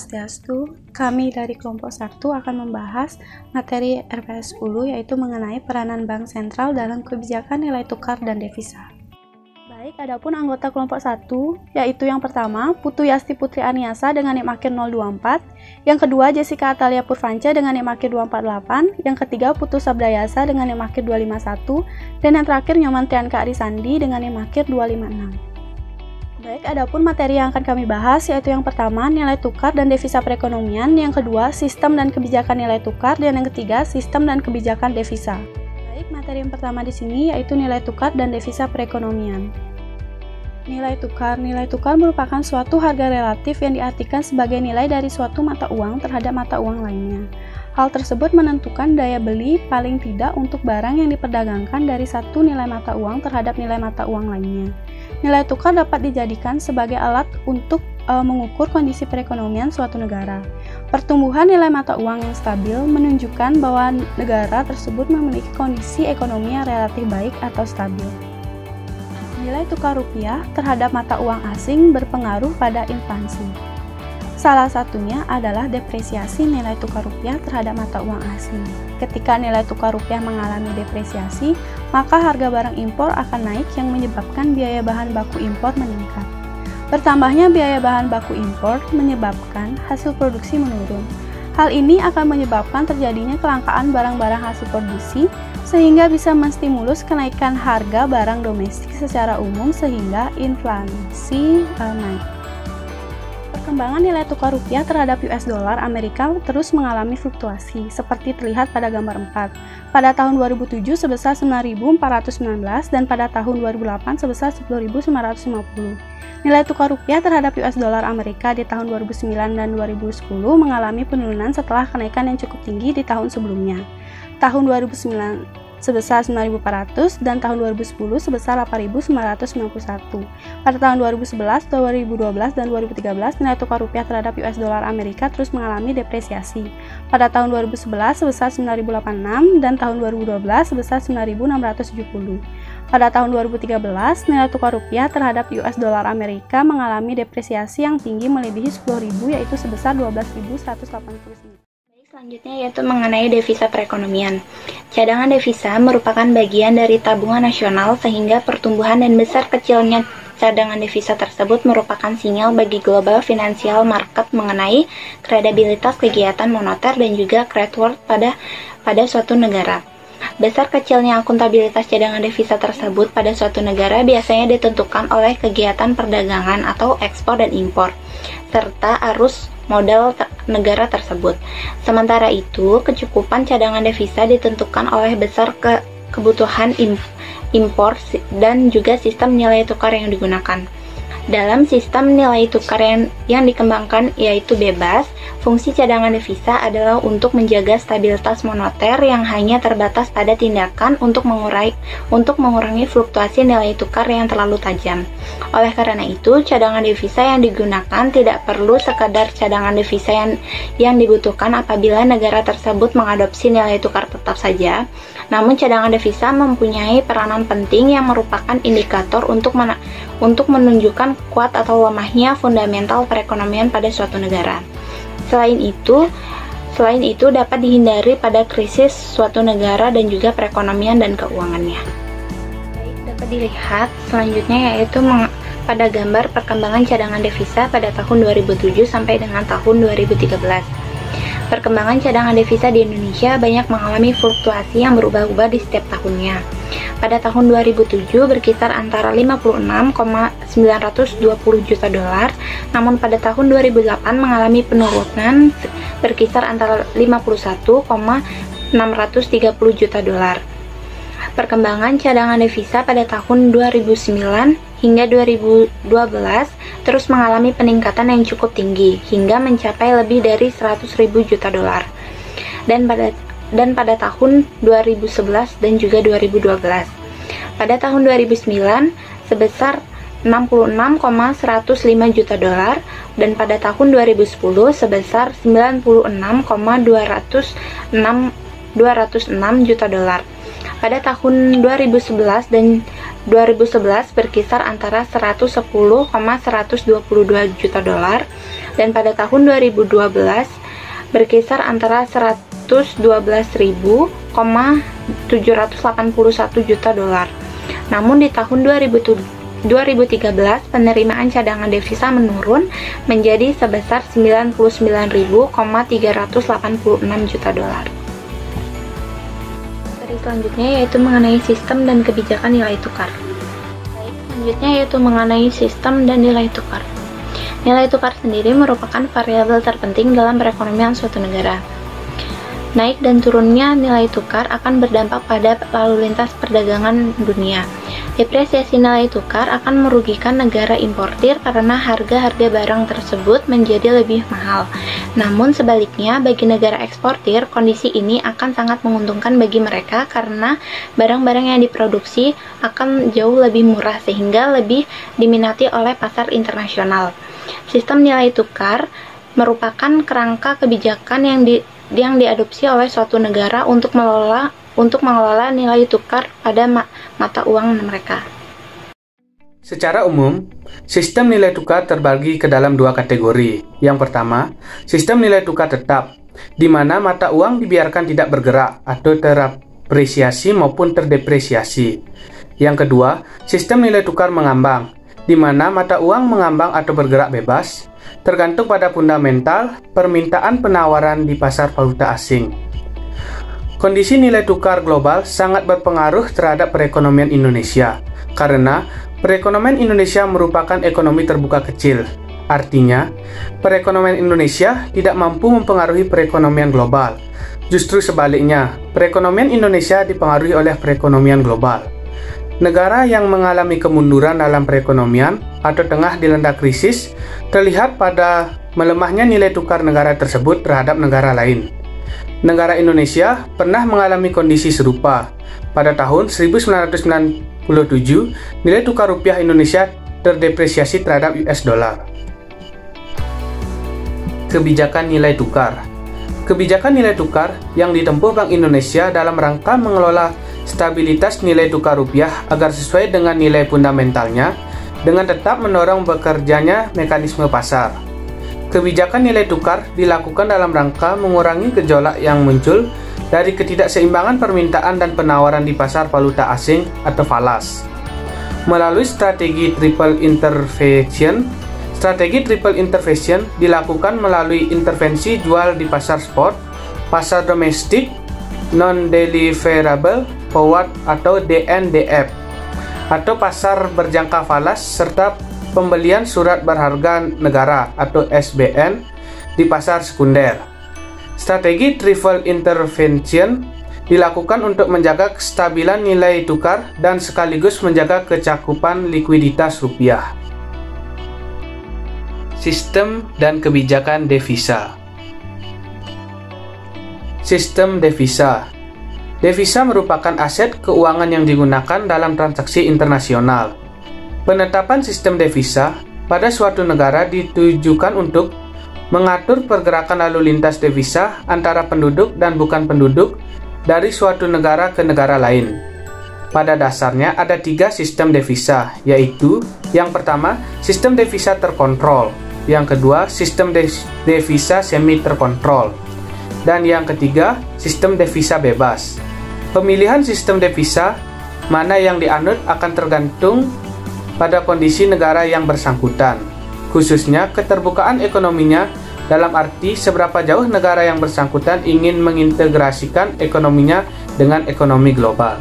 Swastiastu. Kami dari kelompok 1 akan membahas materi RPS 10 yaitu mengenai peranan bank sentral dalam kebijakan nilai tukar dan devisa. Baik, adapun anggota kelompok 1 yaitu yang pertama Putu Yasti Putri Aniasa dengan NIM akhir 024, yang kedua Jessica Atalia Purvanca dengan NIM akhir 248, yang ketiga Putu Sabdayasa dengan NIM akhir 251, dan yang terakhir Nyoman Trianka Arisandi dengan NIM akhir 256. Baik, adapun materi yang akan kami bahas yaitu yang pertama nilai tukar dan devisa perekonomian, yang kedua sistem dan kebijakan nilai tukar, dan yang ketiga sistem dan kebijakan devisa. Baik, materi yang pertama di sini yaitu nilai tukar dan devisa perekonomian. Nilai tukar merupakan suatu harga relatif yang diartikan sebagai nilai dari suatu mata uang terhadap mata uang lainnya. Hal tersebut menentukan daya beli paling tidak untuk barang yang diperdagangkan dari satu nilai mata uang terhadap nilai mata uang lainnya. Nilai tukar dapat dijadikan sebagai alat untuk mengukur kondisi perekonomian suatu negara. Pertumbuhan nilai mata uang yang stabil menunjukkan bahwa negara tersebut memiliki kondisi ekonomi yang relatif baik atau stabil. Nilai tukar rupiah terhadap mata uang asing berpengaruh pada inflasi. Salah satunya adalah depresiasi nilai tukar rupiah terhadap mata uang asing. Ketika nilai tukar rupiah mengalami depresiasi, maka harga barang impor akan naik yang menyebabkan biaya bahan baku impor meningkat. Bertambahnya biaya bahan baku impor menyebabkan hasil produksi menurun. Hal ini akan menyebabkan terjadinya kelangkaan barang-barang hasil produksi, sehingga bisa menstimulus kenaikan harga barang domestik secara umum sehingga inflasi naik. Perkembangan nilai tukar rupiah terhadap US dollar Amerika terus mengalami fluktuasi, seperti terlihat pada gambar 4. Pada tahun 2007 sebesar 9.419 dan pada tahun 2008 sebesar 10.950. Nilai tukar rupiah terhadap US dollar Amerika di tahun 2009 dan 2010 mengalami penurunan setelah kenaikan yang cukup tinggi di tahun sebelumnya. Tahun 2009 sebesar 9.400 dan tahun 2010 sebesar 8.991. Pada tahun 2011, 2012, dan 2013 nilai tukar rupiah terhadap US dollar Amerika terus mengalami depresiasi. Pada tahun 2011 sebesar 9.086 dan tahun 2012 sebesar 9.670. Pada tahun 2013, nilai tukar rupiah terhadap US dollar Amerika mengalami depresiasi yang tinggi melebihi 10.000 yaitu sebesar 12.189. Selanjutnya yaitu mengenai devisa perekonomian. Cadangan devisa merupakan bagian dari tabungan nasional sehingga pertumbuhan dan besar kecilnya cadangan devisa tersebut merupakan sinyal bagi global financial market mengenai kredibilitas kegiatan moneter dan juga credit worth pada suatu negara. Besar kecilnya akuntabilitas cadangan devisa tersebut pada suatu negara biasanya ditentukan oleh kegiatan perdagangan atau ekspor dan impor, serta arus modal negara tersebut. Sementara itu, kecukupan cadangan devisa ditentukan oleh besar kebutuhan impor dan juga sistem nilai tukar yang digunakan. Dalam sistem nilai tukar yang dikembangkan yaitu bebas, fungsi cadangan devisa adalah untuk menjaga stabilitas moneter yang hanya terbatas pada tindakan untuk mengurangi fluktuasi nilai tukar yang terlalu tajam. Oleh karena itu, cadangan devisa yang digunakan tidak perlu sekadar cadangan devisa yang dibutuhkan apabila negara tersebut mengadopsi nilai tukar tetap saja, namun cadangan devisa mempunyai peranan penting yang merupakan indikator untuk menunjukkan kuat atau lemahnya fundamental perekonomian pada suatu negara. Selain itu dapat dihindari pada krisis suatu negara dan juga perekonomian dan keuangannya. Baik, dapat dilihat selanjutnya yaitu pada gambar perkembangan cadangan devisa pada tahun 2007 sampai dengan tahun 2013. Perkembangan cadangan devisa di Indonesia banyak mengalami fluktuasi yang berubah-ubah di setiap tahunnya. Pada tahun 2007 berkisar antara 56,920 juta dolar, namun pada tahun 2008 mengalami penurunan berkisar antara 51,630 juta dolar. Perkembangan cadangan devisa pada tahun 2009 hingga 2012 terus mengalami peningkatan yang cukup tinggi hingga mencapai lebih dari 100.000 juta dolar. Dan pada tahun 2011 dan juga 2012. Pada tahun 2009 sebesar 66,105 juta dolar dan pada tahun 2010 sebesar 96,206 juta dolar. Pada tahun 2011 dan 2011 berkisar antara 110,122 juta dolar dan pada tahun 2012 berkisar antara 112.781 juta dolar. Namun di tahun 2013 penerimaan cadangan devisa menurun menjadi sebesar 99.386 juta dolar. Selanjutnya yaitu mengenai sistem dan kebijakan nilai tukar. Baik, selanjutnya yaitu mengenai sistem dan nilai tukar. Nilai tukar sendiri merupakan variabel terpenting dalam perekonomian suatu negara. Naik dan turunnya nilai tukar akan berdampak pada lalu lintas perdagangan dunia. Depresiasi nilai tukar akan merugikan negara importir karena harga-harga barang tersebut menjadi lebih mahal. Namun sebaliknya, bagi negara eksportir, kondisi ini akan sangat menguntungkan bagi mereka karena barang-barang yang diproduksi akan jauh lebih murah sehingga lebih diminati oleh pasar internasional. Sistem nilai tukar merupakan kerangka kebijakan yang diadopsi oleh suatu negara untuk mengelola nilai tukar pada mata uang mereka. Secara umum, sistem nilai tukar terbagi ke dalam dua kategori. Yang pertama, sistem nilai tukar tetap, di mana mata uang dibiarkan tidak bergerak atau terapresiasi maupun terdepresiasi. Yang kedua, sistem nilai tukar mengambang, di mana mata uang mengambang atau bergerak bebas, tergantung pada fundamental permintaan penawaran di pasar valuta asing. Kondisi nilai tukar global sangat berpengaruh terhadap perekonomian Indonesia, karena perekonomian Indonesia merupakan ekonomi terbuka kecil. Artinya, perekonomian Indonesia tidak mampu mempengaruhi perekonomian global. Justru sebaliknya, perekonomian Indonesia dipengaruhi oleh perekonomian global. Negara yang mengalami kemunduran dalam perekonomian atau tengah dilanda krisis terlihat pada melemahnya nilai tukar negara tersebut terhadap negara lain. Negara Indonesia pernah mengalami kondisi serupa. Pada tahun 1997, nilai tukar rupiah Indonesia terdepresiasi terhadap US dollar. Kebijakan nilai tukar. Kebijakan nilai tukar yang ditempuh Bank Indonesia dalam rangka mengelola stabilitas nilai tukar rupiah agar sesuai dengan nilai fundamentalnya, dengan tetap mendorong bekerjanya mekanisme pasar. Kebijakan nilai tukar dilakukan dalam rangka mengurangi gejolak yang muncul dari ketidakseimbangan permintaan dan penawaran di pasar valuta asing atau falas. Melalui strategi triple intervention dilakukan melalui intervensi jual di pasar spot, pasar domestik, non-deliverable forward atau DNDF, atau pasar berjangka falas, serta pembelian surat berharga negara atau SBN di pasar sekunder. Strategi triple intervention dilakukan untuk menjaga kestabilan nilai tukar dan sekaligus menjaga kecakupan likuiditas rupiah. Sistem dan kebijakan devisa. Sistem devisa. Devisa merupakan aset keuangan yang digunakan dalam transaksi internasional. Penetapan sistem devisa pada suatu negara ditujukan untuk mengatur pergerakan lalu lintas devisa antara penduduk dan bukan penduduk dari suatu negara ke negara lain. Pada dasarnya ada 3 sistem devisa, yaitu yang pertama, sistem devisa terkontrol, yang kedua, sistem devisa semi terkontrol, dan yang ketiga, sistem devisa bebas. Pemilihan sistem devisa mana yang dianut akan tergantung pada kondisi negara yang bersangkutan, khususnya keterbukaan ekonominya, dalam arti seberapa jauh negara yang bersangkutan ingin mengintegrasikan ekonominya dengan ekonomi global.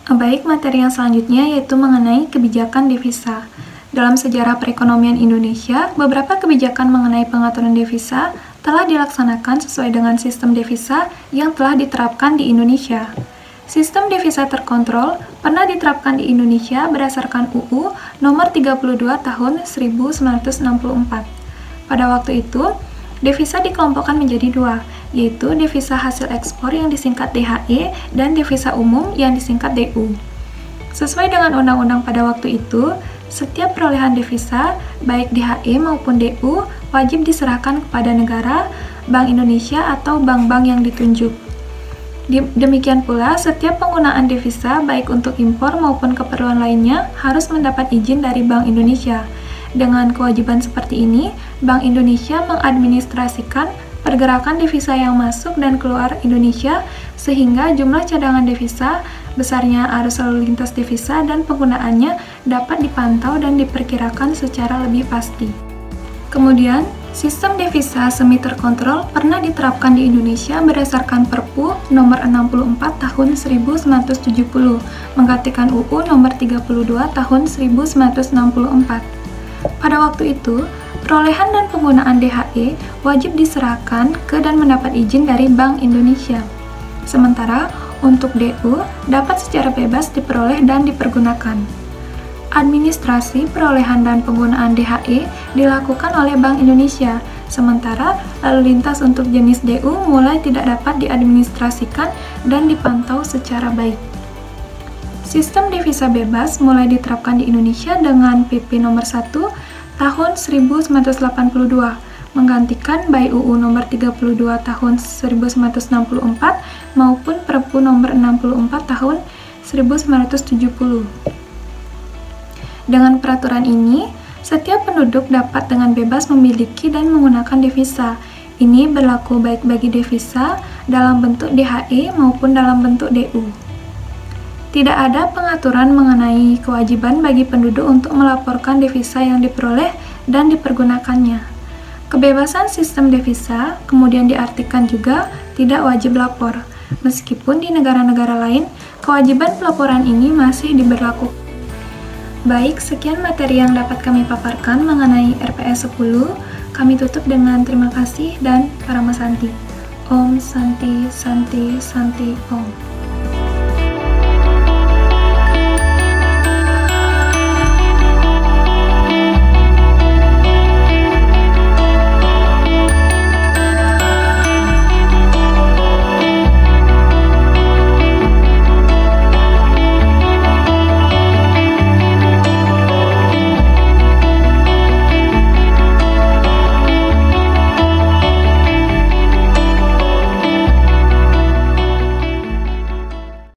Baik, materi yang selanjutnya yaitu mengenai kebijakan devisa. Dalam sejarah perekonomian Indonesia, beberapa kebijakan mengenai pengaturan devisa telah dilaksanakan sesuai dengan sistem devisa yang telah diterapkan di Indonesia. Sistem devisa terkontrol pernah diterapkan di Indonesia berdasarkan UU nomor 32 tahun 1964. Pada waktu itu, devisa dikelompokkan menjadi 2, yaitu devisa hasil ekspor yang disingkat DHE dan devisa umum yang disingkat DU. Sesuai dengan undang-undang pada waktu itu, setiap perolehan devisa, baik DHE maupun DU, wajib diserahkan kepada negara, Bank Indonesia atau bank-bank yang ditunjuk. Demikian pula, setiap penggunaan devisa baik untuk impor maupun keperluan lainnya harus mendapat izin dari Bank Indonesia. Dengan kewajiban seperti ini, Bank Indonesia mengadministrasikan pergerakan devisa yang masuk dan keluar Indonesia sehingga jumlah cadangan devisa, besarnya arus lalu lintas devisa, dan penggunaannya dapat dipantau dan diperkirakan secara lebih pasti. Kemudian, sistem devisa semi terkontrol pernah diterapkan di Indonesia berdasarkan Perpu nomor 64 tahun 1970 menggantikan UU nomor 32 tahun 1964. Pada waktu itu, perolehan dan penggunaan DHE wajib diserahkan ke dan mendapat izin dari Bank Indonesia. Sementara untuk DU dapat secara bebas diperoleh dan dipergunakan. Administrasi perolehan dan penggunaan DHE dilakukan oleh Bank Indonesia, sementara lalu lintas untuk jenis DU mulai tidak dapat diadministrasikan dan dipantau secara baik. Sistem devisa bebas mulai diterapkan di Indonesia dengan PP nomor 1 tahun 1982 menggantikan BAI UU nomor 32 tahun 1964 maupun Perpu nomor 64 tahun 1970. Dengan peraturan ini, setiap penduduk dapat dengan bebas memiliki dan menggunakan devisa. Ini berlaku baik bagi devisa dalam bentuk DHE maupun dalam bentuk DU. Tidak ada pengaturan mengenai kewajiban bagi penduduk untuk melaporkan devisa yang diperoleh dan dipergunakannya. Kebebasan sistem devisa kemudian diartikan juga tidak wajib lapor, meskipun di negara-negara lain kewajiban pelaporan ini masih diberlakukan. Baik, sekian materi yang dapat kami paparkan mengenai RPS 10. Kami tutup dengan terima kasih dan Paramasanti. Om Santi Santi Santi Om.